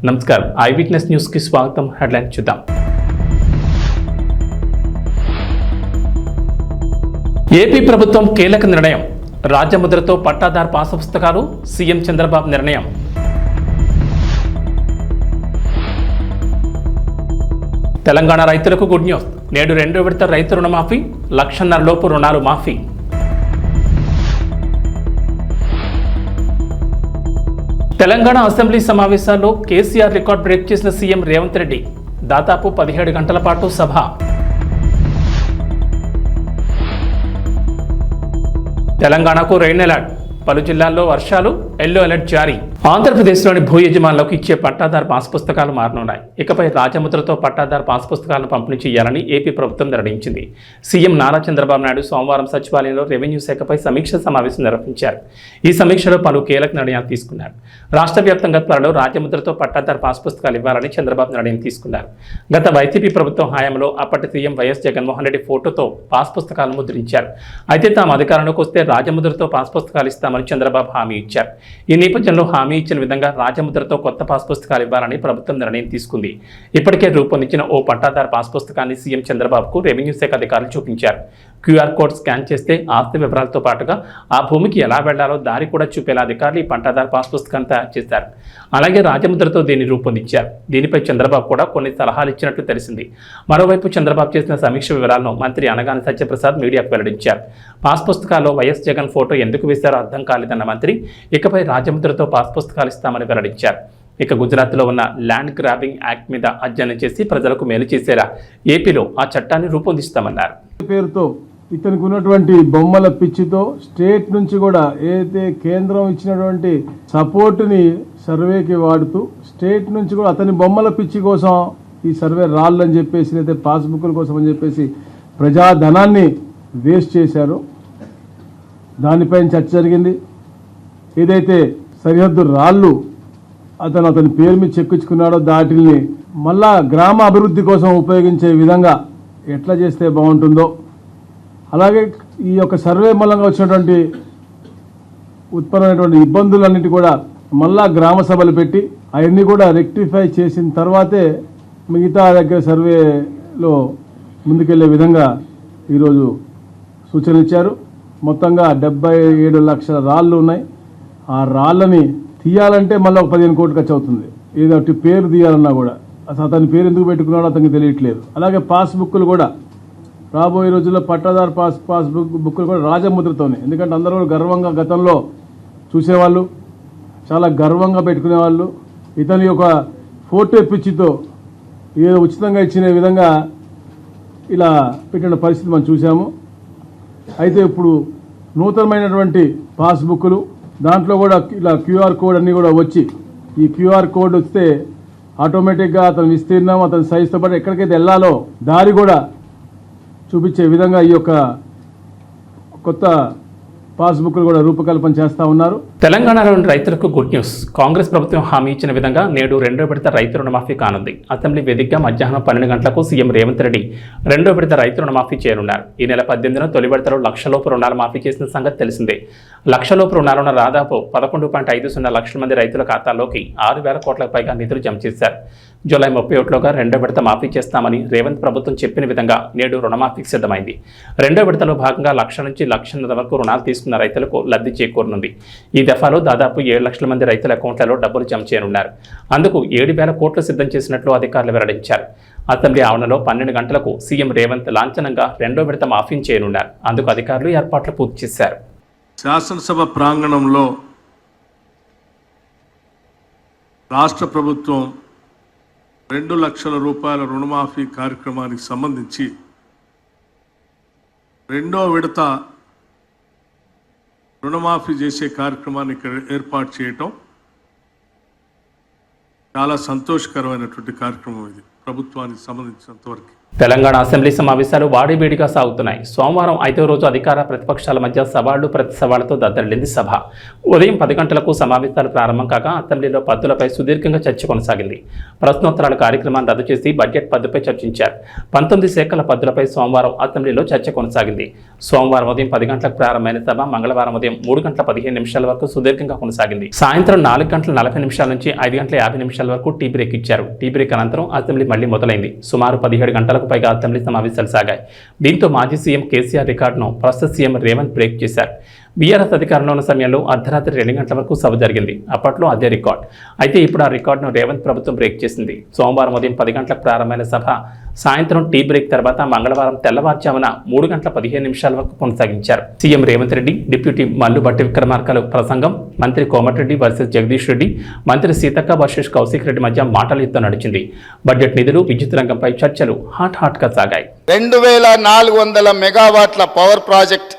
నమస్కారం I witness news కి స్వాగతం. హెడ్లైన్ చూద్దాం. ఏపీ ప్రభుత్వం కీలక నిర్ణయం. రాజ్యముద్రతో పట్టాదారు పాస్ పుస్తకాలు. సీఎం చంద్రబాబు నిర్ణయం. తెలంగాణ రైతులకు గుడ్ న్యూస్. నేడు 2వ విడత రైతు రుణమాఫీ. 1,50,000 లోపు రుణాలు మాఫీ. తెలంగాణ అసెంబ్లీ సమావేశాల్లో కేసీఆర్ రికార్డ్ బ్రేక్ చేసిన సీఎం రేవంత్ రెడ్డి. దాదాపు 17 గంటల పాటు సభ. తెలంగాణకు రెయిన్ అలర్ట్. పలు జిల్లాల్లో వర్షాలు. ఎల్లో అలర్ట్ జారీ. ఆంధ్రప్రదేశ్లోని భూ యజమానులకు ఇచ్చే పట్టాదారు పాస్ పుస్తకాలు మారనున్నాయి. ఇకపై రాజముద్రతో పట్టాదారు పాస్ పుస్తకాలను పంపిణీ చేయాలని ఏపీ ప్రభుత్వం నిర్ణయించింది. సీఎం నారా చంద్రబాబు నాయుడు సోమవారం సచివాలయంలో రెవెన్యూ శాఖపై సమీక్ష సమావేశం నిర్వహించారు. ఈ సమీక్షలో పలు కీలక నిర్ణయాలు తీసుకున్నారు. రాష్ట్ర వ్యాప్తంగా త్వరలో రాజముద్రతో పట్టాదారు పాస్ పుస్తకాలు ఇవ్వాలని చంద్రబాబు నిర్ణయం తీసుకున్నారు. గత వైసీపీ ప్రభుత్వం హయాంలో అప్పటి సీఎం వైఎస్ జగన్మోహన్ రెడ్డి ఫోటోతో పాస్ పుస్తకాలను ముద్రించారు. అయితే తాము అధికారంలోకి వస్తే రాజముద్రతో పాస్ పుస్తకాలు ఇస్తామని చంద్రబాబు హామీ ఇచ్చారు. ఈ నేపథ్యంలో హామీ ఇచ్చిన విధంగా రాజముద్రతో కొత్త పాస్ పుస్తకాలు ఇవ్వాలని ప్రభుత్వం నిర్ణయం తీసుకుంది. ఇప్పటికే రూపొందించిన ఓ పట్టాదారు పాస్ పుస్తకాన్ని సీఎం చంద్రబాబుకు రెవెన్యూ శాఖ అధికారులు చూపించారు. క్యూఆర్ కోడ్ స్కాన్ చేస్తే ఆస్తి వివరాలతో పాటుగా ఆ భూమికి ఎలా వెళ్లాలో దారి కూడా చూపేలా అధికారులు ఈ పట్టాదారు పాస్ పుస్తకాన్ని తయారు చేశారు. అలాగే రాజముద్రతో దీన్ని రూపొందించారు. దీనిపై చంద్రబాబు కూడా కొన్ని సలహాలు ఇచ్చినట్లు తెలిసింది. మరోవైపు చంద్రబాబు చేసిన సమీక్ష వివరాలను మంత్రి అనగాని సత్యప్రసాద్ మీడియాకు వెల్లడించారు. పాస్ పుస్తకాల్లో వైఎస్ జగన్ ఫోటో ఎందుకు వేశారో అర్థం కాలేదన్న మంత్రి ఇకపై రాజముద్రతో పాస్ పుస్తకాలు ఇస్తామని వెల్లడించారు. ఇక గుజరాత్లో ఉన్న ల్యాండ్ గ్రాబింగ్ యాక్ట్ మీద అధ్యయనం చేసి ప్రజలకు మేలు చేసేలా ఏపీలో ఆ చట్టాన్ని రూపొందిస్తామన్నారు. పేరుతో ఇతనికి ఉన్నటువంటి బొమ్మల పిచ్చితో స్టేట్ నుంచి కూడా ఏదైతే కేంద్రం ఇచ్చినటువంటి సపోర్టుని సర్వేకి వాడుతూ స్టేట్ నుంచి కూడా అతని బొమ్మల పిచ్చి కోసం ఈ సర్వే రాళ్ళు అని చెప్పేసి లేదా పాస్బుక్ల కోసం అని చెప్పేసి ప్రజాధనాన్ని వేస్ట్ చేశారు. దానిపైన చర్చ జరిగింది. ఏదైతే సరిహద్దు రాళ్ళు అతని పేరు మీద చెక్కించుకున్నాడో దాటిని మళ్ళా గ్రామ అభివృద్ధి కోసం ఉపయోగించే విధంగా ఎట్లా చేస్తే బాగుంటుందో, అలాగే ఈ యొక్క సర్వే మూలంగా వచ్చినటువంటి ఉత్పన్నమైనటువంటి ఇబ్బందులన్నిటి కూడా మళ్ళా గ్రామ సభలు పెట్టి అవన్నీ కూడా రెక్టిఫై చేసిన తర్వాతే మిగతా దగ్గర సర్వేలో ముందుకెళ్లే విధంగా ఈరోజు సూచనలు ఇచ్చారు. మొత్తంగా 77 లక్షల రాళ్ళు ఉన్నాయి. ఆ రాళ్ళని తీయాలంటే మళ్ళీ ఒక 15 కోట్లు ఖర్చు అవుతుంది. ఏదో పేరు తీయాలన్నా కూడా అసలు అతని పేరు ఎందుకు పెట్టుకున్నాడో అతనికి తెలియట్లేదు. అలాగే పాస్బుక్లు కూడా రాబోయే రోజుల్లో పట్టాదారు పాస్బుక్లు కూడా రాజముద్రతోనే, ఎందుకంటే అందరూ గర్వంగా గతంలో చూసేవాళ్ళు, చాలా గర్వంగా పెట్టుకునేవాళ్ళు. ఇతని యొక్క ఫోటో పిచ్చితో ఏదో ఉచితంగా ఇచ్చిన విధంగా ఇలా పెట్టిన పరిస్థితి మనం చూసాము. అయితే ఇప్పుడు నూతనమైనటువంటి పాస్బుక్లు దాంట్లో కూడా ఇలా క్యూఆర్ కోడ్ అన్నీ కూడా వచ్చి ఈ క్యూఆర్ కోడ్ వస్తే ఆటోమేటిక్గా అతని విస్తీర్ణం అతని సైజుతో పాటు ఎక్కడికైతే వెళ్ళాలో దారి కూడా చూపించే విధంగా ఈ యొక్క కొత్త పాస్బుక్లు కూడా రూపకల్పన చేస్తా ఉన్నారు. తెలంగాణలోని రైతులకు గుడ్ న్యూస్. కాంగ్రెస్ ప్రభుత్వం హామీ ఇచ్చిన విధంగా నేడు 2వ విడత రైతు రుణమాఫీ కానుంది. అసెంబ్లీ వేదికగా మధ్యాహ్నం 12 గంటలకు సీఎం రేవంత్ రెడ్డి 2వ విడత రైతు రుణమాఫీ చేయనున్నారు. ఈ నెల 18న తొలి విడతలో 1,00,000 లోపు రుణాలు మాఫీ చేసిన సంగతి తెలిసిందే. 1,00,000 లోపు రుణాలున్న దాదాపు 11.50 లక్షల మంది రైతుల ఖాతాల్లోకి 6,000 కోట్లకు పైగా నిధులు జమ చేశారు. జూలై 31లోగా 2వ విడత మాఫీ చేస్తామని రేవంత్ ప్రభుత్వం చెప్పిన విధంగా నేడు రుణమాఫీకి సిద్ధమైంది. 2వ విడతలో భాగంగా 1,00,000 నుంచి 1,50,000 వరకు రుణాలు తీసుకున్న రైతులకు లబ్ధి చేకూరనుంది. ఈ దఫాలో దాదాపు 7 లక్షల మంది రైతుల అకౌంట్లలో డబ్బులు జమ చేయనున్నారు. అందుకు 7,000 కోట్లు సిద్ధం చేసినట్లు అధికారులు వెల్లడించారు. అసెంబ్లీ ఆవరణలో 12 గంటలకు సీఎం రేవంత్ లాంఛనంగా 2వ విడత మాఫీ చేయనున్నారు. అందుకు అధికారులు ఏర్పాట్లు పూర్తి చేశారు. శాసనసభ ప్రాంగణంలో రాష్ట్ర ప్రభుత్వం 2 లక్షల రూపాయల రుణమాఫీ కార్యక్రమానికి సంబంధించి 2వ విడత రుణమాఫీ చేసే కార్యక్రమాన్ని ఇక్కడ ఏర్పాటు చేయటం చాలా సంతోషకరమైనటువంటి కార్యక్రమం. ఇది ప్రభుత్వానికి సంబంధించినంతవరకు తెలంగాణ అసెంబ్లీ సమావేశాలు వాడివేడిగా సాగుతున్నాయి. సోమవారం 5వ రోజు అధికార ప్రతిపక్షాల మధ్య సవాళ్లు ప్రతి సవాళ్లతో దద్దరిల్లింది సభ. ఉదయం 10 గంటలకు సమావేశాలు ప్రారంభం కాగా అసెంబ్లీలో పద్దులపై సుదీర్ఘంగా చర్చ కొనసాగింది. ప్రశ్నోత్తరాల కార్యక్రమాన్ని రద్దు చేసి బడ్జెట్ పద్దుపై చర్చించారు. 19 శాఖల పద్దులపై సోమవారం అసెంబ్లీలో చర్చ కొనసాగింది. సోమవారం ఉదయం 10 గంటలకు ప్రారంభమైన సభ మంగళవారం ఉదయం 3 గంటల 15 నిమిషాల వరకు సుదీర్ఘంగా కొనసాగింది. సాయంత్రం 4 గంటల 40 నిమిషాల నుంచి 5 గంటల 50 నిమిషాల వరకు టీ బ్రేక్ ఇచ్చారు. టీ బ్రేక్ అనంతరం అసెంబ్లీ మళ్లీ మొదలైంది. సుమారు 17 గంటలకు పైగా అసెంబ్లీ సమావేశాలు సాగాయి. దీంతో మాజీ సీఎం కేసీఆర్ రికార్డును ప్రస్తుత సీఎం రేవంత్ బ్రేక్ చేశారు. బీఆర్ఎస్ అధికారంలో ఉన్న సమయంలో అర్ధరాత్రి 2 గంటల వరకు సభ జరిగింది. అప్పట్లో అదే రికార్డ్. అయితే ఇప్పుడు ఆ రికార్డును రేవంత్ ప్రభుత్వం బ్రేక్ చేసింది. సోమవారం ఉదయం 10 గంటలకు ప్రారంభమైన సభ సాయంత్రం టీ బ్రేక్ తర్వాత మంగళవారం తెల్లవారుజామున 3 గంటల 15 నిమిషాల వరకు కొనసాగించారు. సీఎం రేవంత్ రెడ్డి, డిప్యూటీ మల్లు భట్టి విక్రమార్కలు ప్రసంగం, మంత్రి కోమటిరెడ్డి వర్సెస్ జగదీష్ రెడ్డి, మంత్రి సీతక్క వర్సెస్ కౌశిక్ రెడ్డి మధ్య మాటల యుద్ధం నడిచింది. బడ్జెట్ నిధులు, విద్యుత్ రంగంపై చర్చలు హాట్గా సాగాయి. 2400 మెగావాట్ల పవర్ ప్రాజెక్ట్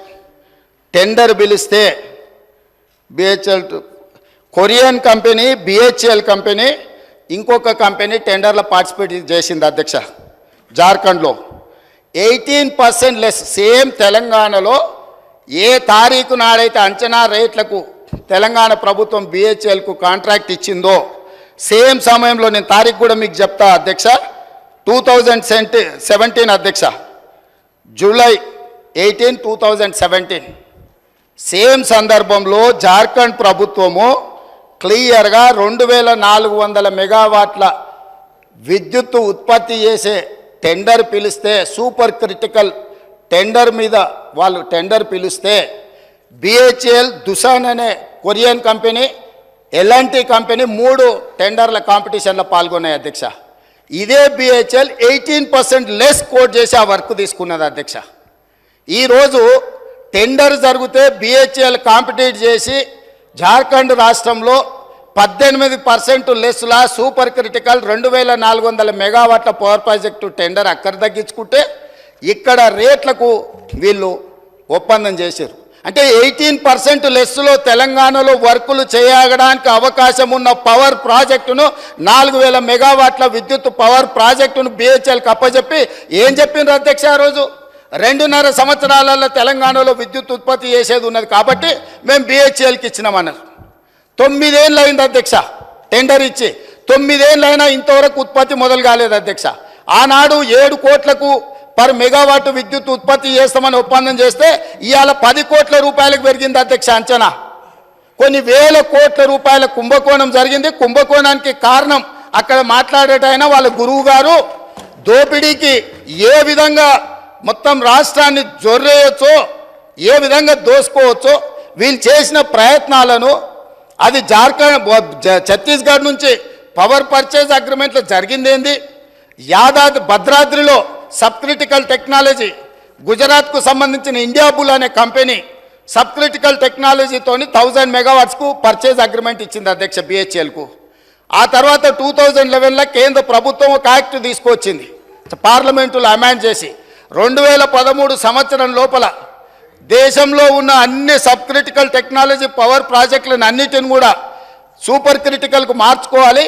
టెండర్ పిలిస్తే BHEL Korean company, BHEL company, ఇంకొక కంపెనీ టెండర్లో పార్టిసిపేట్ చేసింది అధ్యక్ష. జార్ఖండ్లో 18% లెస్. సేమ్ తెలంగాణలో ఏ తారీఖు నాడైతే అంచనా రేట్లకు తెలంగాణ ప్రభుత్వం బిహెచ్ఎల్కు కాంట్రాక్ట్ ఇచ్చిందో సేమ్ సమయంలో, నేను తారీఖు కూడా మీకు చెప్తా అధ్యక్ష, 2017 అధ్యక్ష, జూలై 18, 2017 సేమ్ సందర్భంలో జార్ఖండ్ ప్రభుత్వము క్లియర్గా 2400 మెగావాట్ల విద్యుత్తు ఉత్పత్తి చేసే టెండర్ పిలిస్తే, సూపర్ క్రిటికల్ టెండర్ మీద వాళ్ళు టెండర్ పిలిస్తే బిహెచ్ఎల్, దుసాన్ అనే కొరియన్ కంపెనీ, ఎల్ఎన్టీ కంపెనీ 3 టెండర్ల కాంపిటీషన్లో పాల్గొన్నాయి అధ్యక్ష. ఇదే బిహెచ్ఎల్ 18% లెస్ కోట్ చేసి ఆ వర్క్ తీసుకున్నది అధ్యక్ష. ఈరోజు టెండర్ జరిగితే బిహెచ్ఎల్ కాంపిటీట్ చేసి జార్ఖండ్ రాష్ట్రంలో 18% లెస్లా సూపర్ క్రిటికల్ 2400 మెగావాట్ల పవర్ ప్రాజెక్టు టెండర్ అక్కడ తగ్గించుకుంటే ఇక్కడ రేట్లకు వీళ్ళు ఒప్పందం చేశారు. అంటే 18% లెస్లో తెలంగాణలో వర్కులు చేయడానికి అవకాశం ఉన్న పవర్ ప్రాజెక్టును 4000 మెగావాట్ల విద్యుత్ పవర్ ప్రాజెక్టును బిహెచ్ఎల్కి అప్పచెప్పి ఏం చెప్పిండ్రు అధ్యక్ష? ఆ రోజు 2.5 సంవత్సరాలలో తెలంగాణలో విద్యుత్ ఉత్పత్తి చేసేది ఉన్నది కాబట్టి మేము బిహెచ్ఎల్కి ఇచ్చినామన్నారు. 9 ఏళ్ళు అయింది అధ్యక్ష టెండర్ ఇచ్చి. 9 ఏళ్ళు అయినా ఇంతవరకు ఉత్పత్తి మొదలు కాలేదు అధ్యక్ష. ఆనాడు 7 కోట్లకు పర్ మెగావాట్ విద్యుత్ ఉత్పత్తి చేస్తామని ఒప్పందం చేస్తే ఇవాళ 10 కోట్ల రూపాయలకు పెరిగింది అధ్యక్ష అంచనా. కొన్ని వేల కోట్ల రూపాయల కుంభకోణం జరిగింది. కుంభకోణానికి కారణం అక్కడ మాట్లాడేటైనా వాళ్ళ గురువు గారు దోపిడీకి ఏ విధంగా మొత్తం రాష్ట్రాన్ని జొర్రేయచ్చో, ఏ విధంగా దోసుకోవచ్చో వీళ్ళు చేసిన ప్రయత్నాలను, అది జార్ఖండ్ ఛత్తీస్గఢ్ నుంచి పవర్ పర్చేజ్ అగ్రిమెంట్లో జరిగిందేంది, యాదాద్రి భద్రాద్రిలో సబ్ క్రిటికల్ టెక్నాలజీ, గుజరాత్కు సంబంధించిన ఇండియా బుల్ అనే కంపెనీ సబ్ క్రిటికల్ టెక్నాలజీతోని 1000 మెగావాట్స్కు పర్చేజ్ అగ్రిమెంట్ ఇచ్చింది అధ్యక్ష బిహెచ్ఎల్కు. ఆ తర్వాత 2011లో కేంద్ర ప్రభుత్వం ఒక యాక్ట్ తీసుకొచ్చింది, పార్లమెంటులో అమెండ్ చేసి 2013 సంవత్సరం లోపల దేశంలో ఉన్న అన్ని సబ్ క్రిటికల్ టెక్నాలజీ పవర్ ప్రాజెక్టులను అన్నిటిని కూడా సూపర్ క్రిటికల్కు మార్చుకోవాలి.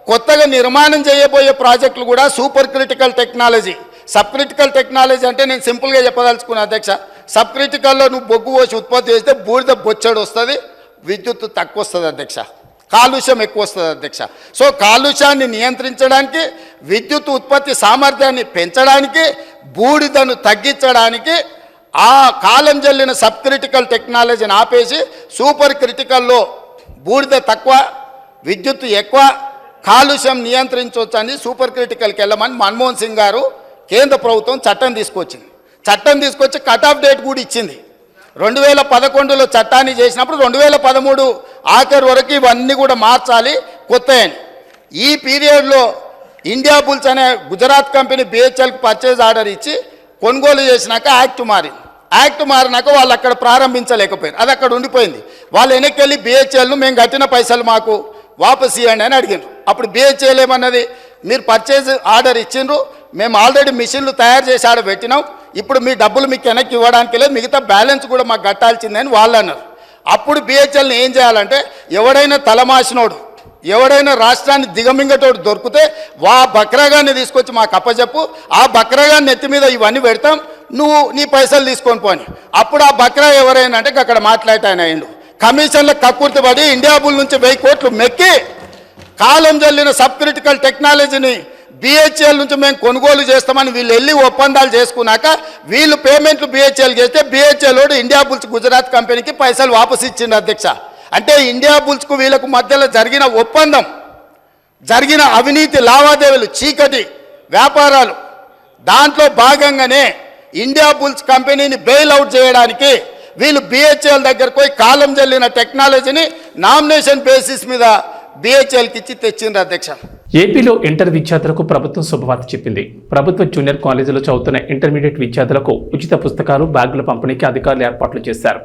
కొత్తగా నిర్మాణం చేయబోయే ప్రాజెక్టులు కూడా super critical technology. Sub critical technology అంటే నేను సింపుల్గా చెప్పదలుచుకున్నా అధ్యక్ష, సబ్ క్రిటికల్లో నువ్వు బొగ్గు పోసి ఉత్పత్తి చేస్తే బూడిద బొచ్చడు వస్తుంది, విద్యుత్ తక్కువ వస్తుంది అధ్యక్ష, కాలుష్యం ఎక్కువ వస్తుంది అధ్యక్ష. సో కాలుష్యాన్ని నియంత్రించడానికి, విద్యుత్ ఉత్పత్తి సామర్థ్యాన్ని పెంచడానికి, బూడిదను తగ్గించడానికి ఆ కాలం చెల్లిన సబ్ క్రిటికల్ టెక్నాలజీని ఆపేసి సూపర్ క్రిటికల్లో బూడిద తక్కువ, విద్యుత్ ఎక్కువ, కాలుష్యం నియంత్రించవచ్చు అని సూపర్ క్రిటికల్కి వెళ్ళమని మన్మోహన్ సింగ్ గారు కేంద్ర ప్రభుత్వం చట్టం తీసుకొచ్చింది. చట్టం తీసుకొచ్చి కట్ ఆఫ్ డేట్ కూడా ఇచ్చింది. 2011లో చట్టాన్ని చేసినప్పుడు 2013 ఆఖరి వరకు ఇవన్నీ కూడా మార్చాలి కొత్త అని. ఈ పీరియడ్లో ఇండియా బుల్స్ అనే గుజరాత్ కంపెనీ బిహెచ్ఎల్కి పర్చేజ్ ఆర్డర్ ఇచ్చి కొనుగోలు చేసినాక యాక్ట్ మారింది. యాక్ట్ మారినాక వాళ్ళు అక్కడ ప్రారంభించలేకపోయారు, అది అక్కడ ఉండిపోయింది. వాళ్ళు వెనక్కి వెళ్ళి బిహెచ్ఎల్ను మేము కట్టిన పైసలు మాకు వాపస్ ఇవ్వండి అని అడిగారు. అప్పుడు బిహెచ్ఎల్ ఏమన్నది, మీరు పర్చేజ్ ఆర్డర్ ఇచ్చిండ్రు, మేము ఆల్రెడీ మిషన్లు తయారు చేసి ఆడ పెట్టినాం, ఇప్పుడు మీ డబ్బులు మీకు వెనక్కి ఇవ్వడానికి లేదు, మిగతా బ్యాలెన్స్ కూడా మాకు కట్టాల్సిందని వాళ్ళు అన్నారు. అప్పుడు బిహెచ్ఎల్ని ఏం చేయాలంటే, ఎవడైనా తలమాసినోడు ఎవడైనా రాష్ట్రాన్ని దిగమింగటోడు దొరికితే బక్రాగాన్ని తీసుకొచ్చి మాకు అప్పచెప్పు, ఆ బక్రాగాన్ని నెత్తి మీద ఇవన్నీ పెడతాం, నువ్వు నీ పైసలు తీసుకొని పోని. అప్పుడు ఆ బక్రా ఎవరైనా అంటే అక్కడ మాట్లాడతాయన అయిండు. కమిషన్ల కక్కుర్తి పడి ఇండియా బుల్ నుంచి 1000 కోట్లు మెక్కి కాలం జల్లిన సబ్ క్రిటికల్ టెక్నాలజీని BHEL నుంచి మేము కొనుగోలు చేస్తామని వీళ్ళు వెళ్ళి ఒప్పందాలు చేసుకున్నాక వీళ్ళు పేమెంట్లు BHEL చేస్తే BHEL వాడు ఇండియా బుల్స్ గుజరాత్ కంపెనీకి పైసలు వాపసు ఇచ్చింది అధ్యక్ష. అంటే ఇండియా బుల్స్కు వీళ్ళకు మధ్యలో జరిగిన ఒప్పందం, జరిగిన అవినీతి లావాదేవీలు, చీకటి వ్యాపారాలు, దాంట్లో భాగంగానే ఇండియా బుల్స్ కంపెనీని బెయిల్ అవుట్ చేయడానికి వీళ్ళు BHEL దగ్గరకు పోయి కాలం జల్లిన టెక్నాలజీని నామినేషన్ బేసిస్ మీద BHELకి ఇచ్చి తెచ్చిండ్రు అధ్యక్ష. ఏపీలో ఇంటర్ విద్యార్థులకు ప్రభుత్వం శుభవార్త చెప్పింది. ప్రభుత్వ జూనియర్ కాలేజీలో చదువుతున్న ఇంటర్మీడియట్ విద్యార్థులకు ఉచిత పుస్తకాలు, బ్యాగుల పంపిణీకి అధికారులు ఏర్పాట్లు చేశారు.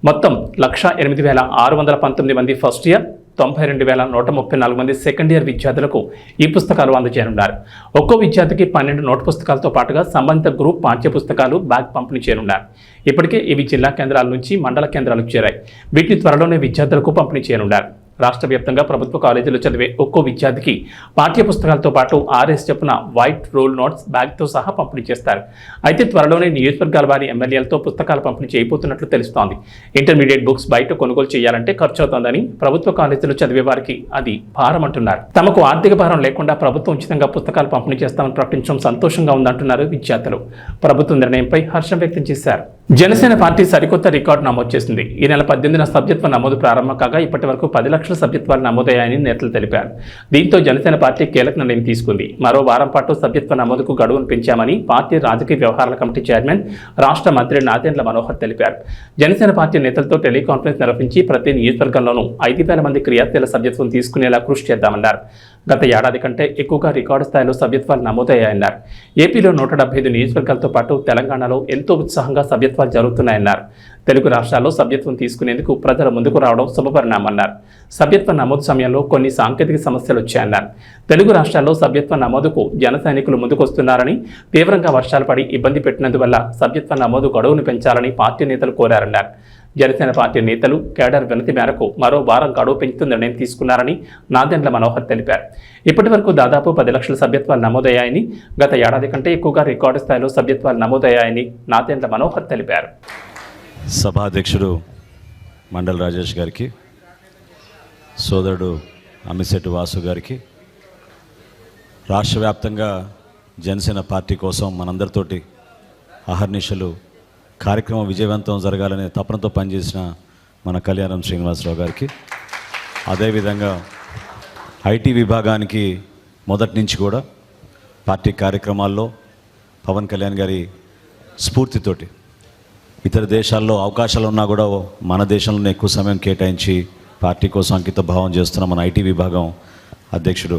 మొత్తం 1,08,619 మంది ఫస్ట్ ఇయర్, 92,134 మంది సెకండ్ ఇయర్ విద్యార్థులకు ఈ పుస్తకాలు అందజేయనున్నారు. ఒక్కో విద్యార్థికి 12 నోట్ పుస్తకాలతో పాటుగా సంబంధిత గ్రూప్ పాఠ్య పుస్తకాలు, బ్యాగ్ పంపిణీ చేయనున్నారు. ఇప్పటికే ఇవి జిల్లా కేంద్రాల నుంచి మండల కేంద్రాలకు చేరాయి. వీటిని త్వరలోనే విద్యార్థులకు పంపిణీ చేయనున్నారు. రాష్ట్ర వ్యాప్తంగా ప్రభుత్వ కాలేజీలో చదివే ఒక్కో విద్యార్థికి పాఠ్య పుస్తకాలతో పాటు 6 చొప్పున వైట్ రోల్ నోట్స్ బ్యాగ్తో సహా పంపిణీ చేస్తారు. అయితే త్వరలోనే నియోజకవర్గాల వారి ఎమ్మెల్యేలతో పుస్తకాలు పంపిణీ చేయబోతున్నట్లు తెలుస్తోంది. ఇంటర్మీడియట్ బుక్స్ బయట కొనుగోలు చేయాలంటే ఖర్చు అవుతోందని ప్రభుత్వ కాలేజీలో చదివే వారికి అది భారం అంటున్నారు. తమకు ఆర్థిక భారం లేకుండా ప్రభుత్వం ఉచితంగా పుస్తకాలు పంపిణీ చేస్తామని ప్రకటించడం సంతోషంగా ఉందంటున్నారు విద్యార్థులు. ప్రభుత్వ నిర్ణయంపై హర్షం వ్యక్తం చేశారు. జనసేన పార్టీ సరికొత్త రికార్డు నమోదు చేసింది. ఈ నెల 18న సభ్యత్వ నమోదు ప్రారంభం కాగా ఇప్పటి వరకు 10 లక్షల సభ్యత్వాలు నమోదయ్యాయని నేతలు తెలిపారు. దీంతో జనసేన పార్టీ కీలక నిర్ణయం తీసుకుంది. మరో వారం పాటు సభ్యత్వ నమోదుకు గడువును పెంచామని పార్టీ రాజకీయ వ్యవహారాల కమిటీ చైర్మన్, రాష్ట్ర మంత్రి నాదెండ్ల మనోహర్ తెలిపారు. జనసేన పార్టీ నేతలతో టెలికాన్ఫరెన్స్ నిర్వహించి ప్రతి నియోజకవర్గంలోనూ 5,000 మంది క్రియాశీల సభ్యత్వం తీసుకునేలా కృషి చేద్దామన్నారు. గత ఏడాది కంటే ఎక్కువగా రికార్డు స్థాయిలో సభ్యత్వాలు నమోదయ్యాయన్నారు. ఏపీలో 175 నియోజకవర్గాలతో పాటు తెలంగాణలో ఎంతో ఉత్సాహంగా సభ్యత్వాలు జరుగుతున్నాయన్నారు. తెలుగు రాష్ట్రాల్లో సభ్యత్వం తీసుకునేందుకు ప్రజలు ముందుకు రావడం శుభపరిణామన్నారు. సభ్యత్వ నమోదు సమయంలో కొన్ని సాంకేతిక సమస్యలు వచ్చాయన్నారు. తెలుగు రాష్ట్రాల్లో సభ్యత్వ నమోదుకు జన సైనికులు ముందుకొస్తున్నారని, తీవ్రంగా వర్షాలు పడి ఇబ్బంది పెట్టినందువల్ల సభ్యత్వ నమోదు గడువును పెంచాలని పార్టీ నేతలు కోరారన్నారు. జనసేన పార్టీ నేతలు కేడర్ వినతి మేరకు మరో వారం గడువు పెంచుతూ నిర్ణయం తీసుకున్నారని నాదెండ్ల మనోహర్ తెలిపారు. ఇప్పటి వరకు దాదాపు 10 లక్షల సభ్యత్వాలు నమోదయ్యాయని, గత ఏడాది కంటే ఎక్కువగా రికార్డు స్థాయిలో సభ్యత్వాలు నమోదయ్యాయని నాదెండ్ల మనోహర్ తెలిపారు. సభాధ్యక్షుడు మండల్ రాజేష్ గారికి, సోదరుడు అమిశెట్టి వాసు గారికి, రాష్ట్ర వ్యాప్తంగా జనసేన పార్టీ కోసం మనందరితోటి అహర్నిశలు కార్యక్రమం విజయవంతం జరగాలనే తపనతో పనిచేసిన మన కళ్యాణం శ్రీనివాసరావు గారికి, అదేవిధంగా ఐటీ విభాగానికి మొదటి నుంచి కూడా పార్టీ కార్యక్రమాల్లో పవన్ కళ్యాణ్ గారి స్ఫూర్తితోటి ఇతర దేశాల్లో అవకాశాలు ఉన్నా కూడా మన దేశంలోనే ఎక్కువ సమయం కేటాయించి పార్టీ కోసం అంకిత భావం చేస్తున్న మన ఐటీ విభాగం అధ్యక్షుడు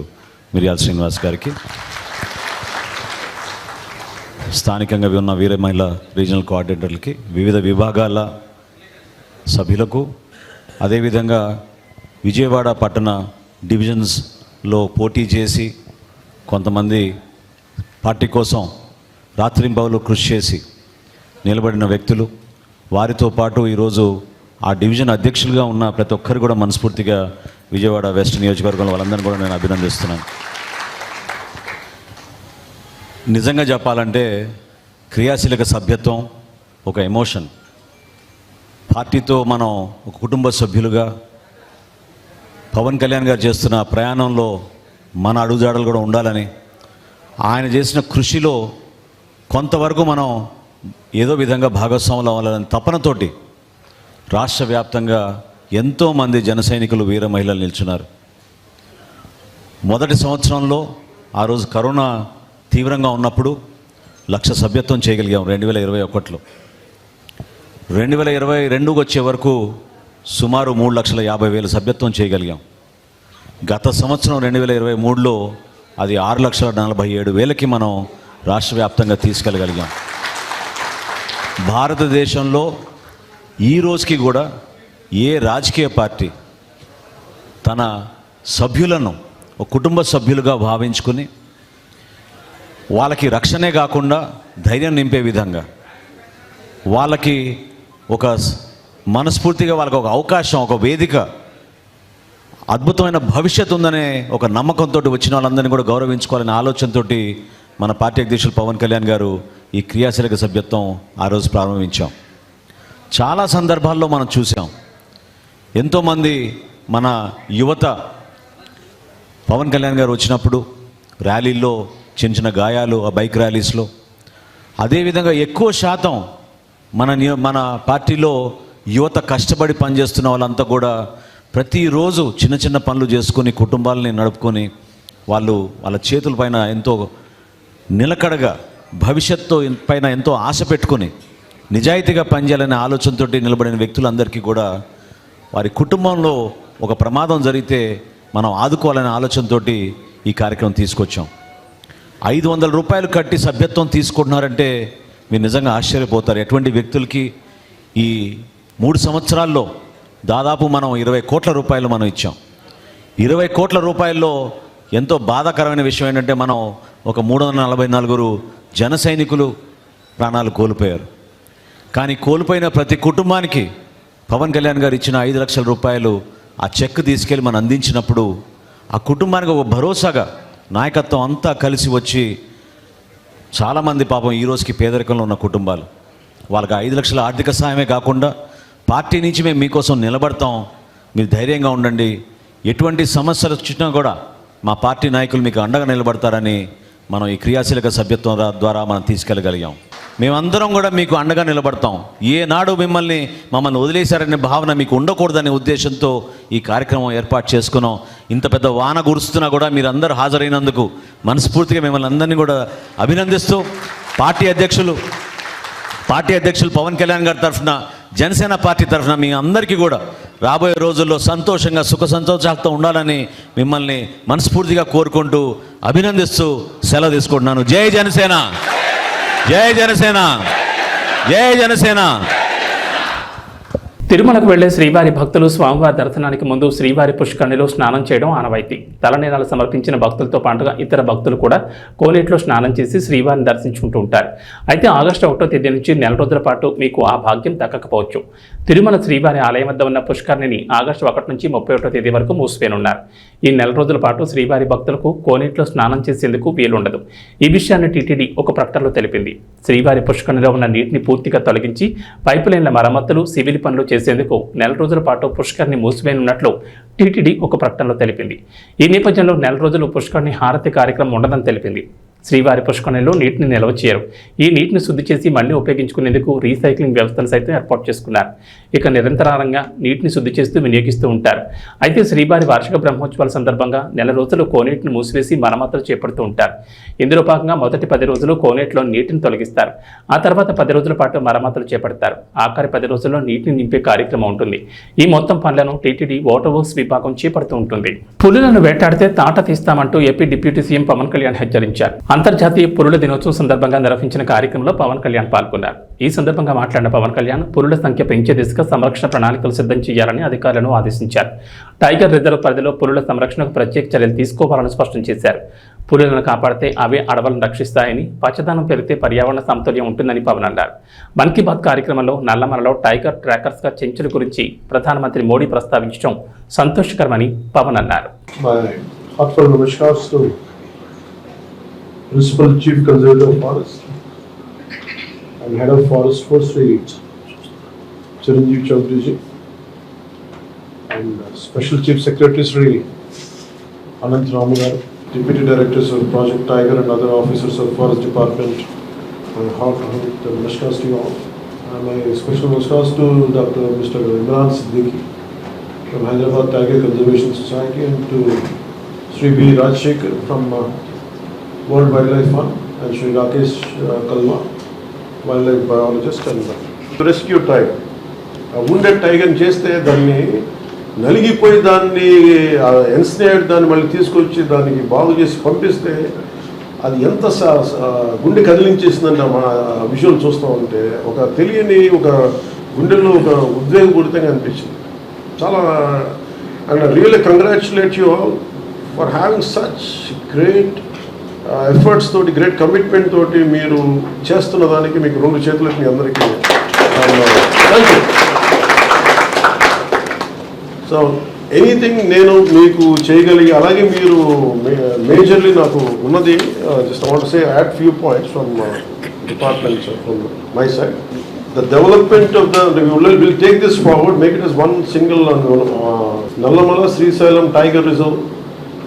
మిర్యాల శ్రీనివాస్ గారికి, స్థానికంగా ఉన్న వీర మహిళ రీజనల్ కోఆర్డినేటర్లకి, వివిధ విభాగాల సభ్యులకు, అదేవిధంగా విజయవాడ పట్టణ డివిజన్స్లో పోటీ చేసి కొంతమంది పార్టీ కోసం రాత్రింబవలు కృషి చేసి నిలబడిన వ్యక్తులు, వారితో పాటు ఈరోజు ఆ డివిజన్ అధ్యక్షులుగా ఉన్న ప్రతి ఒక్కరు కూడా మనస్ఫూర్తిగా విజయవాడ వెస్ట్ నియోజకవర్గంలో వాళ్ళందరినీ కూడా నేను అభినందిస్తున్నాను. నిజంగా చెప్పాలంటే క్రియాశీలక సభ్యత్వం ఒక ఎమోషన్. పార్టీతో మనం ఒక కుటుంబ సభ్యులుగా పవన్ కళ్యాణ్ గారు చేస్తున్న ప్రయాణంలో మన అడుగుజాడలు కూడా ఉండాలని, ఆయన చేసిన కృషిలో కొంతవరకు మనం ఏదో విధంగా భాగస్వాములు అవ్వాలని తపనతోటి రాష్ట్ర వ్యాప్తంగా ఎంతోమంది జన సైనికులు వీర మహిళలు నిల్చున్నారు. మొదటి సంవత్సరంలో ఆ రోజు కరోనా తీవ్రంగా ఉన్నప్పుడు 1,00,000 సభ్యత్వం చేయగలిగాం 2021లో. 2022 వచ్చే వరకు సుమారు 3,50,000 సభ్యత్వం చేయగలిగాం. గత సంవత్సరం 2023లో అది 6,47,000కి మనం రాష్ట్ర వ్యాప్తంగా తీసుకెళ్ళగలిగాం. భారతదేశంలో ఈ రోజుకి కూడా ఏ రాజకీయ పార్టీ తన సభ్యులను ఒక కుటుంబ సభ్యులుగా భావించుకుని వాళ్ళకి రక్షణే కాకుండా ధైర్యం నింపే విధంగా, వాళ్ళకి ఒక మనస్ఫూర్తిగా వాళ్ళకి ఒక అవకాశం, ఒక వేదిక అద్భుతమైన భవిష్యత్తు ఉందనే ఒక నమ్మకంతో వచ్చిన వాళ్ళందరినీ కూడా గౌరవించుకోవాలనే ఆలోచనతో మన పార్టీ అధ్యక్షులు పవన్ కళ్యాణ్ గారు ఈ క్రియాశీలక సభ్యత్వం ఆ రోజు ప్రారంభించాం. చాలా సందర్భాల్లో మనం చూసాం, ఎంతోమంది మన యువత పవన్ కళ్యాణ్ గారు వచ్చినప్పుడు ర్యాలీల్లో చిన్న చిన్న గాయాలు, ఆ బైక్ ర్యాలీస్లో, అదేవిధంగా ఎక్కువ శాతం మన పార్టీలో యువత కష్టపడి పనిచేస్తున్న వాళ్ళంతా కూడా ప్రతిరోజు చిన్న చిన్న పనులు చేసుకొని కుటుంబాలని నడుపుకొని వాళ్ళ చేతులపైన ఎంతో నిలకడగా భవిష్యత్తు పైన ఎంతో ఆశ పెట్టుకొని నిజాయితీగా పనిచేయాలనే ఆలోచనతో నిలబడిన వ్యక్తులందరికీ కూడా వారి కుటుంబంలో ఒక ప్రమాదం జరిగితే మనం ఆదుకోవాలనే ఆలోచనతో ఈ కార్యక్రమం తీసుకొచ్చాం. 500 రూపాయలు కట్టి సభ్యత్వం తీసుకుంటున్నారంటే మీరు నిజంగా ఆశ్చర్యపోతారు. ఎటువంటి వ్యక్తులకి ఈ 3 సంవత్సరాల్లో దాదాపు మనం 20 కోట్ల రూపాయలు మనం ఇచ్చాం. 20 కోట్ల రూపాయల్లో ఎంతో బాధాకరమైన విషయం ఏంటంటే మనం ఒక 344 జన సైనికులు ప్రాణాలు కోల్పోయారు. కానీ కోల్పోయిన ప్రతి కుటుంబానికి పవన్ కళ్యాణ్ గారు ఇచ్చిన 5 లక్షల రూపాయలు ఆ చెక్ తీసుకెళ్ళి మనం అందించినప్పుడు ఆ కుటుంబానికి ఒక భరోసాగా నాయకత్వం అంతా కలిసి వచ్చి చాలామంది పాపం ఈ రోజుకి పేదరికంలో ఉన్న కుటుంబాలు, వాళ్ళకి 5 లక్షల ఆర్థిక సాయమే కాకుండా పార్టీ నుంచి మేము మీకోసం నిలబడతాం, మీరు ధైర్యంగా ఉండండి, ఎటువంటి సమస్యలు వచ్చినా కూడా మా పార్టీ నాయకులు మీకు అండగా నిలబడతారని మనం ఈ క్రియాశీలక సభ్యత్వం ద్వారా మనం తీసుకెళ్ళగలిగాం. మేమందరం కూడా మీకు అండగా నిలబడతాం. ఏనాడు మమ్మల్ని వదిలేశారనే భావన మీకు ఉండకూడదనే ఉద్దేశంతో ఈ కార్యక్రమం ఏర్పాటు చేసుకున్నాం. ఇంత పెద్ద వాన కురుస్తున్నా కూడా మీరు అందరూ హాజరైనందుకు మనస్ఫూర్తిగా మిమ్మల్ని అందరినీ కూడా అభినందిస్తూ పార్టీ అధ్యక్షులు పవన్ కళ్యాణ్ గారి తరఫున, జనసేన పార్టీ తరఫున మీ అందరికీ కూడా రాబోయే రోజుల్లో సంతోషంగా సుఖ సంతోషాలతో ఉండాలని మిమ్మల్ని మనస్ఫూర్తిగా కోరుకుంటూ అభినందిస్తూ సెలవు తీసుకుంటున్నాను. జై జనసేన, జై జనసేన, జై జనసేన. తిరుమలకు వెళ్లే శ్రీవారి భక్తులు స్వామివారి దర్శనానికి ముందు శ్రీవారి పుష్కరిణిలో స్నానం చేయడం ఆనవాయితీ. తలనీలాలు సమర్పించిన భక్తులతో పాటుగా ఇతర భక్తులు కూడా కోనేటిలో స్నానం చేసి శ్రీవారిని దర్శించుకుంటూ ఉంటారు. అయితే ఆగస్టు 1వ తేదీ నుంచి నెల రోజుల పాటు మీకు ఆ భాగ్యం దక్కకపోవచ్చు. తిరుమల శ్రీవారి ఆలయం వద్ద ఉన్న పుష్కరిణిని ఆగస్టు 1 నుంచి 31వ తేదీ వరకు మూసివేయనున్నారు. ఈ నెల రోజుల పాటు శ్రీవారి భక్తులకు కోనేటిలో స్నానం చేసేందుకు వీలుండదు. ఈ విషయాన్ని టీటీడీ ఒక ప్రకటనలో తెలిపింది. శ్రీవారి పుష్కరిణిలో ఉన్న నీటిని పూర్తిగా తొలగించి పైపు లైన్ల మరమ్మతులు, సివిల్ పనులు చేసేందుకు నెల రోజుల పాటు పుష్కరిణి మూసివేయనున్నట్లు టీటీడీ ఒక ప్రకటనలో తెలిపింది. ఈ నేపథ్యంలో నెల రోజులు పుష్కరిణి హారతి కార్యక్రమం ఉండదని తెలిపింది. శ్రీవారి పుష్కరిణిలో నీటిని నిల్వ చేయరు. ఈ నీటిని శుద్ధి చేసి మళ్లీ ఉపయోగించుకునేందుకు రీసైక్లింగ్ వ్యవస్థను సైతం ఏర్పాటు చేసుకున్నారు. ఇక నిరంతరంగా నీటిని శుద్ధి చేస్తూ వినియోగిస్తూ ఉంటారు. అయితే శ్రీవారి వార్షిక బ్రహ్మోత్సవాల సందర్భంగా నెల రోజులు కోనేటిని మూసివేసి మరమ్మతులు చేపడుతూ ఉంటారు. ఇందులో భాగంగా మొదటి 10 రోజులు కోనేటిలో నీటిని తొలగిస్తారు. ఆ తర్వాత 10 రోజుల పాటు మరమ్మతులు చేపడతారు. ఆఖరి 10 రోజుల్లో నీటిని నింపే కార్యక్రమం ఉంటుంది. ఈ మొత్తం పనులను టీటీడీ వాటర్ వర్క్స్ విభాగం చేపడుతూ ఉంటుంది. పులులను వేటాడితే తాట తీస్తామంటూ AP deputy CM Pawan Kalyan హెచ్చరించారు. అంతర్జాతీయ పులుల దినోత్సవం సందర్భంగా నిర్వహించిన కార్యక్రమంలో పవన్ కళ్యాణ్ పాల్గొన్నారు. ఈ సందర్భంగా మాట్లాడిన పవన్ కళ్యాణ్ పులుల సంఖ్య పెంచే దిశగా సంరక్షణ ప్రణాళికలు సిద్ధం చేయాలని అధికారులను ఆదేశించారు. టైగర్ రిజర్వ్ పరిధిలో పులుల సంరక్షణకు ప్రత్యేక చర్యలు తీసుకోవాలని స్పష్టం చేశారు. పులులను కాపాడితే అవే అడవులను రక్షిస్తాయని, పచ్చదనం పెరిగితే పర్యావరణ సమతుల్యం ఉంటుందని పవన్ అన్నారు. మన్ కీ బాత్ కార్యక్రమంలో నల్లమలలో టైగర్ ట్రాకర్స్గా చెంచుల గురించి ప్రధానమంత్రి మోడీ ప్రస్తావించడం సంతోషకరమని పవన్ అన్నారు. Principal Chief Conservator of Forest and Head of Forest Forestry, Chiranjeev Chaudhary ji, and Special Chief Secretary Sri Anant Ramu garu, Deputy Directors of Project Tiger and other officers of Forest Department. My heartfelt namaskars to you all. And my special namaskars to Dr. Mr. Imran Siddiqui from Hyderabad Tiger Conservation Society and to Sri B. Rajshekhar from World Wildlife Fund and Sri Rakesh Kalma, wildlife biologist and rescue tiger. Wounded tiger చేస్తే దాన్ని నలిగిపోయి దాన్ని ఎన్స్నేడ్ దాన్ని మళ్ళీ తీసుకొచ్చి దానికి బాగు చేసి పంపిస్తే అది ఎంత గుండె కదిలించేసిందంటే మన విజువల్ చూస్తూ ఉంటే ఒక తెలియని ఒక గుండెల్లో ఒక ఉద్వేగపూరితంగా అనిపించింది చాలా. And really congratulate you all for having such great efforts తోటి, గ్రేట్ కమిట్మెంట్ తోటి మీరు చేస్తున్న దానికి మీకు 2 చేతులకి మీ అందరికీ థ్యాంక్ యూ. సో ఎనీథింగ్ నేను మీకు చేయగలిగి, అలాగే మీరు మేజర్లీ నాకు ఉన్నది just want say add few points from department from my side. The development of we'll take this forward, make it as one single Nallamala Srisailam Tiger Reserve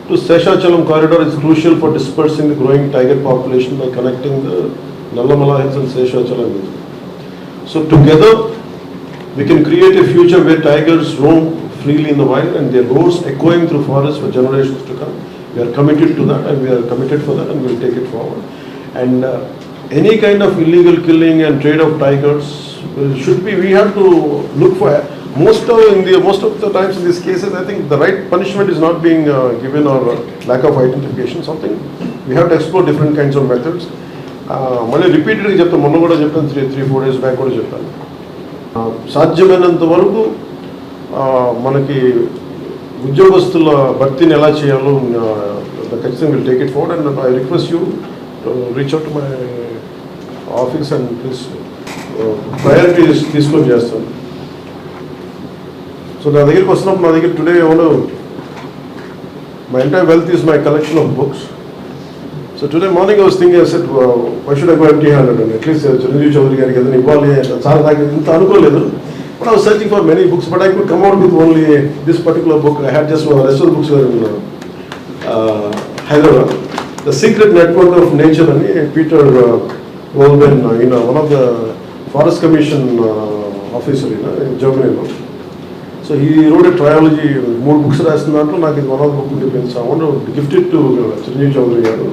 to Seshachalam corridor is crucial for dispersing the growing tiger population by connecting the Nallamala Hills and Seshachalam Hills. So together we can create a future where tigers roam freely in the wild and their roars echoing through forests for generations to come. We are committed to that and we are committed for that and we will take it forward. And any kind of illegal killing and trade of tigers should be, we have to look for, most of the times in these cases I think the right punishment is not being given or lack of identification, something we have to explore different kinds of methods. మళ్ళీ రిపీటెడ్గా చెప్తాను, మొన్న కూడా చెప్పాను, 3-4 days back కూడా చెప్పాను. సాధ్యమైనంత వరకు మనకి ఉద్యోగస్తుల భర్తీని ఎలా చేయాలో ఖచ్చితంగా will take it forward and I request you to reach out to my office and please priorities తీసుకొని చేస్తాను. సో నా దగ్గరికి వస్తున్నప్పుడు నా దగ్గర today my entire wealth is my collection of books. So today morning I was thinking, I said, why should I go empty-handed? And at least Chiranjeev Chaudhary gariki edana ivvali chaala daaka inta anukoledu. But I was searching for many books, but I could come out with only this particular book. I had just one. The rest of the books were in Hyderabad. The Secret Network of Nature and Peter Wolben, one of the Forest Commission officer in Germany. So he wrote a trilogy, more books రాస్తున్నట్టు నాకు ఇది one of the book ఉండిపోయింది. So I want to gift it to Chiranjeev Chaudhary గారు.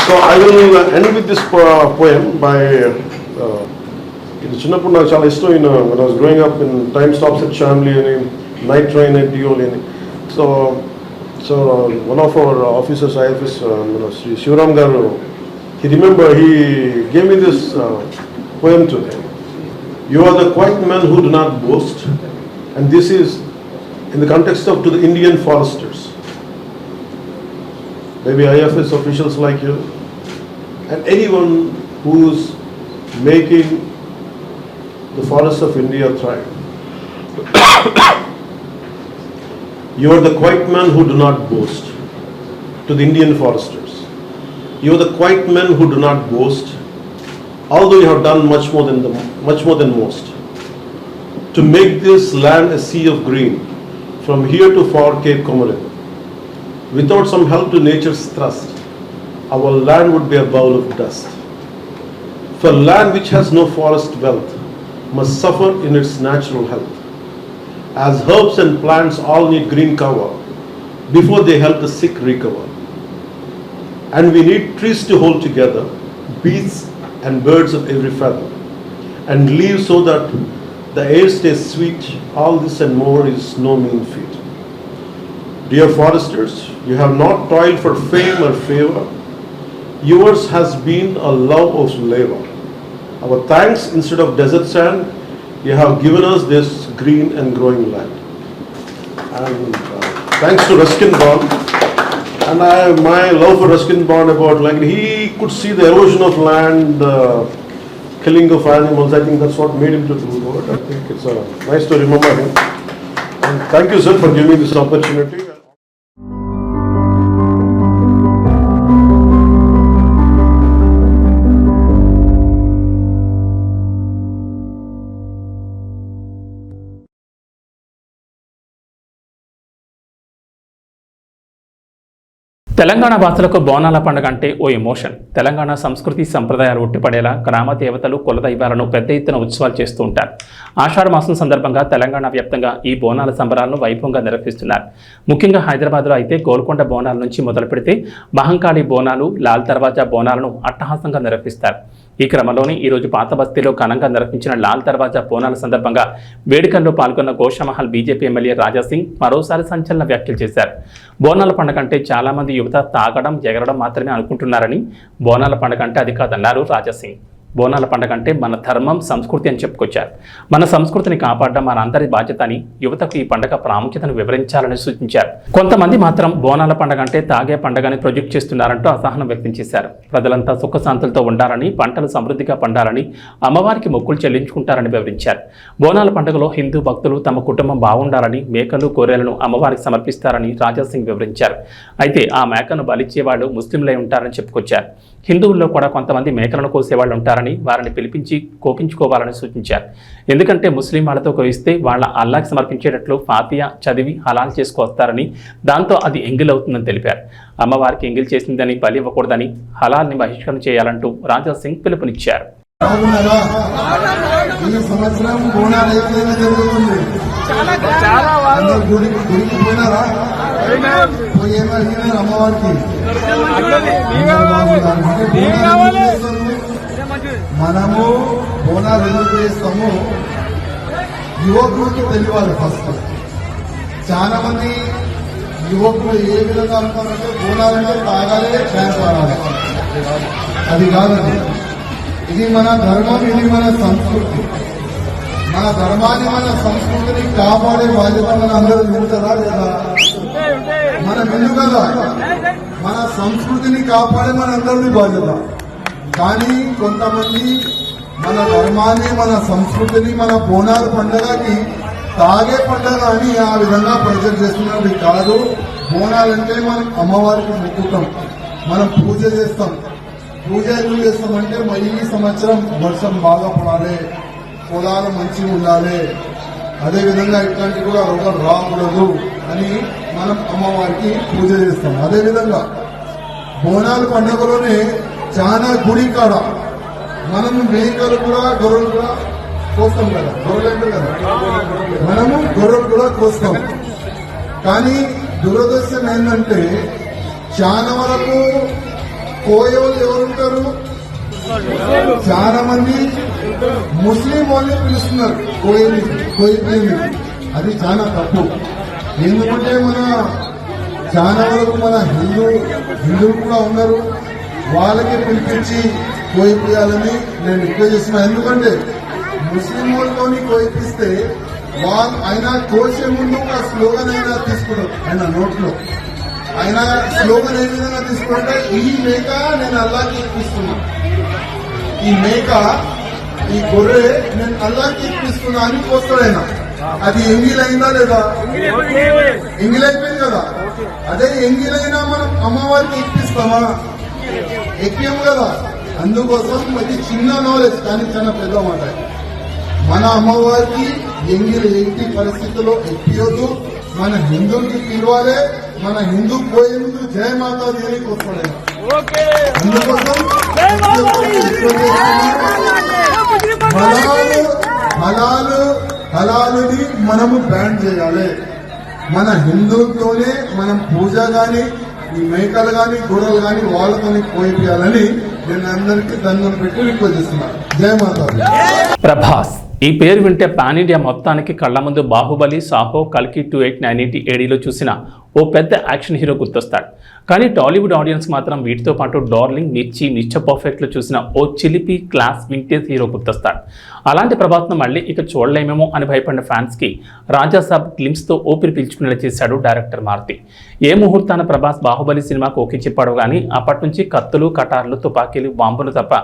So I will end with this poem by ఇది చిన్నప్పుడు నాకు చాలా ఇష్టం. when I was growing up in Time Stops at Shamli అని Night Train at Dioli అని. So one of our officers, IFS, Sri Shivaram garu, he gave me this poem today. You are the quiet men who do not boast, and this is in the context of to the Indian foresters, maybe IFS officials like you, and anyone who's making the forests of India thrive. You are the quiet men who do not boast, to the Indian foresters. You are the quiet men who do not boast, although you have done much more than most, to make this land a sea of green, from here to far Cape Comorin. Without some help to nature's thrust, our land would be a bowl of dust. For land which has no forest wealth must suffer in its natural health, as herbs and plants all need green cover before they help the sick recover. And we need trees to hold together, beasts and birds of every feather, and leaves so that the air stays sweet. All this and more is no mean feat. Dear foresters, you have not toiled for fame or favor. Yours has been a love of labor. Our thanks instead of desert sand, you have given us this green and growing land. And thanks to Ruskin Bond. And my love for Ruskin Bond about like he could see the erosion of land, killing of animals. I think that's what made him to do it. I think it's nice to remember him. And thank you, sir, for giving me this opportunity. Telangana భాషలకు బోనాల పండుగ అంటే ఓ emotion. Telangana సంస్కృతి సంప్రదాయాలు ఉట్టిపడేలా గ్రామ దేవతలు కులదైవాలను పెద్ద ఎత్తున ఉత్సవాలు చేస్తూ ఉంటారు. ఆషాఢ మాసం సందర్భంగా తెలంగాణ వ్యాప్తంగా ఈ బోనాల సంబరాలను వైభవంగా నిర్వహిస్తున్నారు. ముఖ్యంగా హైదరాబాద్లో అయితే గోల్కొండ బోనాల నుంచి మొదలు పెడితే మహంకాళి బోనాలు, లాల్ దర్వాజా బోనాలను అట్టహాసంగా నిర్వహిస్తారు. ఈ క్రమంలోనే ఈరోజు పాత బస్తీలో ఘనంగా నిర్వహించిన లాల్ దర్వాజా బోనాల సందర్భంగా వేడుకల్లో పాల్గొన్న గోషామహల్ బీజేపీ ఎమ్మెల్యే రాజాసింగ్ మరోసారి సంచలన వ్యాఖ్యలు చేశారు. బోనాల పండుగ అంటే చాలామంది యువత తాగడం, ఎగరడం మాత్రమే అనుకుంటున్నారని, బోనాల పండుగ అంటే అది కాదన్నారు రాజాసింగ్. బోనాల పండుగ అంటే మన ధర్మం, సంస్కృతి అని చెప్పుకొచ్చారు. మన సంస్కృతిని కాపాడడం మన అందరి బాధ్యత అని యువతకు ఈ పండుగ ప్రాముఖ్యతను వివరించాలని సూచించారు. కొంతమంది మాత్రం బోనాల పండుగ అంటే తాగే పండుగని ప్రొజెక్ట్ చేస్తున్నారంటూ అసహనం వ్యక్తం చేశారు. ప్రజలంతా సుఖశాంతులతో ఉండాలని, పంటలు సమృద్ధిగా పండాలని, అమ్మవారికి మొక్కులు చెల్లించుకుంటారని వివరించారు. బోనాల పండుగలో హిందూ భక్తులు తమ కుటుంబం బాగుండాలని మేకలు, గొర్రెలను అమ్మవారికి సమర్పిస్తారని రాజాసింగ్ వివరించారు. అయితే ఆ మేకను బలిచ్చేవాళ్ళు ముస్లింలై ఉంటారని చెప్పుకొచ్చారు. హిందువుల్లో కూడా కొంతమంది మేకలను కోసేవాళ్ళు ఉంటారని, వారిని పిలిపించి కోపించుకోవాలని సూచించారు. ఎందుకంటే ముస్లిం వాళ్ళతో కోయిస్తే వాళ్ళ అల్లాకి సమర్పించేటట్లు ఫాతియా చదివి హలాల్ చేసుకొస్తారని, దాంతో అది ఎంగిల్ అవుతుందని తెలిపారు. అమ్మవారికి ఎంగిల్ చేసిందని బలి ఇవ్వకూడదని, హలాల్ని బహిష్కరణ చేయాలంటూ రాజా సింగ్ పిలుపునిచ్చారు. మనము బోనాలు ఎందుకు చేస్తాము, యువకులకు తెలియాలి. ఫస్ట్ చాలా మంది యువకులు ఏ విధంగా అనుకున్నారంటే బోనాలంటే తాగాలి, డ్యాన్స్ ఆడాలి. అది కాదండి. ఇది మన ధర్మం, ఇది మన సంస్కృతి. మన ధర్మాన్ని, మన సంస్కృతిని కాపాడే బాధ్యత మన అందరూ ఉంటుందా లేదా? మనం ఎందుకు కదా మన సంస్కృతిని కాపాడే మన అందరినీ బాధ్యత. కానీ కొంతమంది మన ధర్మాన్ని, మన సంస్కృతిని, మన బోనాల పండుగకి తాగే పండుగ అని ఆ విధంగా ప్రజెంట్ చేస్తున్నది కాదు. బోనాలంటే మనం అమ్మవారికి మొక్కుతాం, మనం పూజ చేస్తాం. పూజ ఎందుకు చేస్తామంటే ఈ సంవత్సరం వర్షం బాగా పడాలి, పొలాలు మంచిగా ఉండాలి, అదేవిధంగా ఇట్లాంటి కూడా రోగాలు రాకూడదు అని మనం అమ్మవారికి పూజ చేస్తాం. అదేవిధంగా బోనాల పండుగలోనే చాలా గుడి కాడ మనం మేకలు కూడా, గొర్రెలు కూడా కోస్తాం కదా. గొర్రెలు అంటే కదా, మనము గొర్రెలు కూడా కోస్తాం. కానీ దురదృష్టం ఏంటంటే చాలా వరకు కోయవాళ్ళు ఎవరుంటారు, చాలా మంది ముస్లిం వాళ్ళే పిలుస్తున్నారు కోయి. అది చాలా తప్పు. ఎందుకంటే మన చాలా వరకు మన హిందువులు కూడా ఉన్నారు, వాళ్ళకే పిలిపించి కోయిపియాలని నేను రిక్వెస్ట్ చేస్తున్నా. ఎందుకంటే ముస్లిం వాళ్ళతోని కోయిపిస్తే ఆయన కోసే ముందు ఒక స్లోగన్ అయినా తీసుకున్నారు. ఆయన నోట్లో ఆయన స్లోగన్ ఏ విధంగా తీసుకుంటే, ఈ మేక నేను అల్లాకి ఇప్పిస్తున్నా, ఈ మేక, ఈ గొర్రె నేను అల్లాకి ఇప్పిస్తున్నా అని కోస్తాడు ఆయన. అది ఎంగిలైందా లేదా? ఎంగిలైపోయింది కదా. అదే ఎంగిలైనా మనం అమ్మవారికి ఇప్పిస్తామా? ఎక్కేం కదా. అందుకోసం ఇది చిన్న నాలెడ్జ్ కానీ చాలా పెద్ద మాట. మన అమ్మవారికి ఎంగిలి ఎట్టి పరిస్థితుల్లో ఎక్కియొద్దు. మన హిందువులకి పిలవాలి, మన హిందూ పోయేందుకు జయ మాతాది అని కోరుకోండి. అందుకోసం హలాలుని మనము బ్యాన్ చేయాలి. మన హిందువులతోనే మనం పూజ గాని, ఈ మేకలు గాని, గొర్రెలు గాని వాళ్ళతోనే కోయిపియాలని నేను అందరికీ దండం పెట్టి రిక్వెస్ట్ చేస్తున్నాను. జయ మాతాది. ప్రభాస్ ఈ పేరు వింటే పాన్ ఇండియా మొత్తానికి కళ్ల ముందు బాహుబలి, సాహో, కల్కి 2890 ADలో చూసిన ఓ పెద్ద యాక్షన్ హీరో గుర్తొస్తాడు. కానీ టాలీవుడ్ ఆడియన్స్ మాత్రం వీటితో పాటు డార్లింగ్, మిర్చి, మిస్టర్ పర్ఫెక్ట్లో చూసిన ఓ చిలిపి క్లాస్ వింటేజ్ హీరో గుర్తొస్తాడు. అలాంటి ప్రభాస్ను మళ్ళీ ఇక చూడలేమేమో అని భయపడిన ఫ్యాన్స్కి రాజాసాబ్ గ్లిమ్స్తో ఊపిరి పీల్చుకునేలా చేశాడు డైరెక్టర్ మారుతి. ఏ ముహూర్తాన ప్రభాస్ బాహుబలి సినిమాకు ఓకే చెప్పాడు కానీ అప్పటి నుంచి కత్తులు, కటార్లు, తుపాకీలు, బాంబులు తప్ప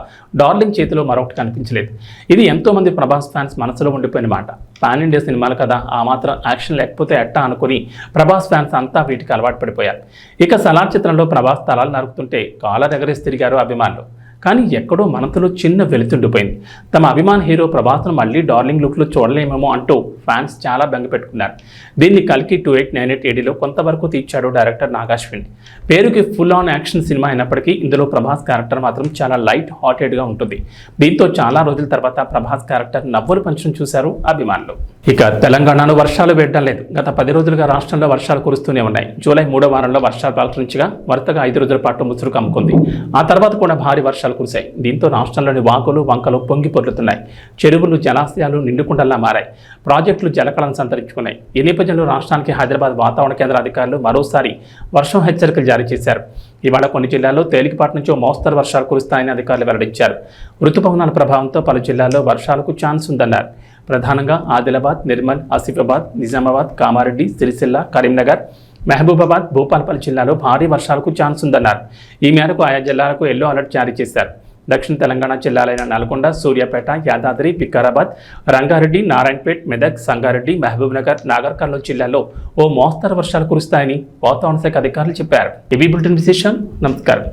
డార్లింగ్ చేతిలో మరొకటి కనిపించలేదు. ఇది ఎంతోమంది ప్రభాస్ ఫ్యాన్స్ మనసులో ఉండిపోయిన మాట. పాన్ ఇండియా సినిమాలు కదా, ఆ మాత్రం యాక్షన్ లేకపోతే ఎట్టా అనుకుని ప్రభాస్ ఫ్యాన్స్ అంతా వీటికి అలవాటు పడిపోయారు. ఇక సలార్ చిత్రంలో ప్రభాస్ తలాలు నరుకుతుంటే కాలర్ ఎగరేసి తిరిగారు అభిమానులు. కానీ ఎక్కడో మనసులో చిన్న వెలుతుండిపోయింది. తమ అభిమాన హీరో ప్రభాస్ను మళ్ళీ డార్లింగ్ లుక్లో చూడలేమేమో అంటూ ఫ్యాన్స్ చాలా బెంగ పెట్టుకున్నారు. దీన్ని కల్కి 2898 ADలో కొంతవరకు తీర్చాడు డైరెక్టర్ నాగాశ్విన్. పేరుకి ఫుల్ ఆన్ యాక్షన్ సినిమా అయినప్పటికీ ఇందులో ప్రభాస్ క్యారెక్టర్ మాత్రం చాలా లైట్ హార్టెడ్గా ఉంటుంది. దీంతో చాలా రోజుల తర్వాత ప్రభాస్ క్యారెక్టర్ నవ్వులు పంచడం చూశారు అభిమానులు. ఇక తెలంగాణలో వర్షాలు వేయడం లేదు. గత 10 రోజులుగా రాష్ట్రంలో వర్షాలు కురుస్తూనే ఉన్నాయి. జూలై 3వ వారంలో వర్షాలు ప్రారంభించగా వరుసగా 5 రోజుల పాటు ముసురు కమ్ముకుంది. ఆ తర్వాత కూడా భారీ వర్షాలు కురిశాయి. దీంతో రాష్ట్రంలోని వాగులు, వంకలు పొంగి పొర్లుతున్నాయి. చెరువులు, జలాశయాలు నిండుకుండల్లా మారాయి. ప్రాజెక్టులు జలకళను సంతరించుకున్నాయి. ఈ నేపథ్యంలో రాష్ట్రానికి హైదరాబాద్ వాతావరణ కేంద్ర అధికారులు మరోసారి వర్షం హెచ్చరికలు జారీ చేశారు. ఇవాళ కొన్ని జిల్లాల్లో తేలికపాటి నుంచి మోస్తరు వర్షాలు కురుస్తాయని అధికారులు వెల్లడించారు. రుతుపవనాల ప్రభావంతో పలు జిల్లాల్లో వర్షాలకు ఛాన్స్ ఉందన్నారు. ప్రధానంగా ఆదిలాబాద్, నిర్మల్, ఆసిఫాబాద్, నిజామాబాద్, కామారెడ్డి, సిరిసిల్ల, కరీంనగర్, మహబూబాబాద్, భూపాలపల్లి జిల్లాలో భారీ వర్షాలకు ఛాన్స్ ఉందన్నారు. ఈ మేరకు ఆయా జిల్లాలకు ఎల్లో అలర్ట్ జారీ చేశారు. దక్షిణ తెలంగాణ జిల్లాలైన నల్గొండ, సూర్యాపేట, యాదాద్రి, వికారాబాద్, రంగారెడ్డి, నారాయణపేట్, మెదక్, సంగారెడ్డి, మహబూబ్నగర్, నాగర్ కర్నూలు జిల్లాల్లో ఓ మోస్తరు వర్షాలు కురుస్తాయని వాతావరణ శాఖ అధికారులు చెప్పారు. ఇవి బులెటిన్ విశేషాలు. నమస్కారం.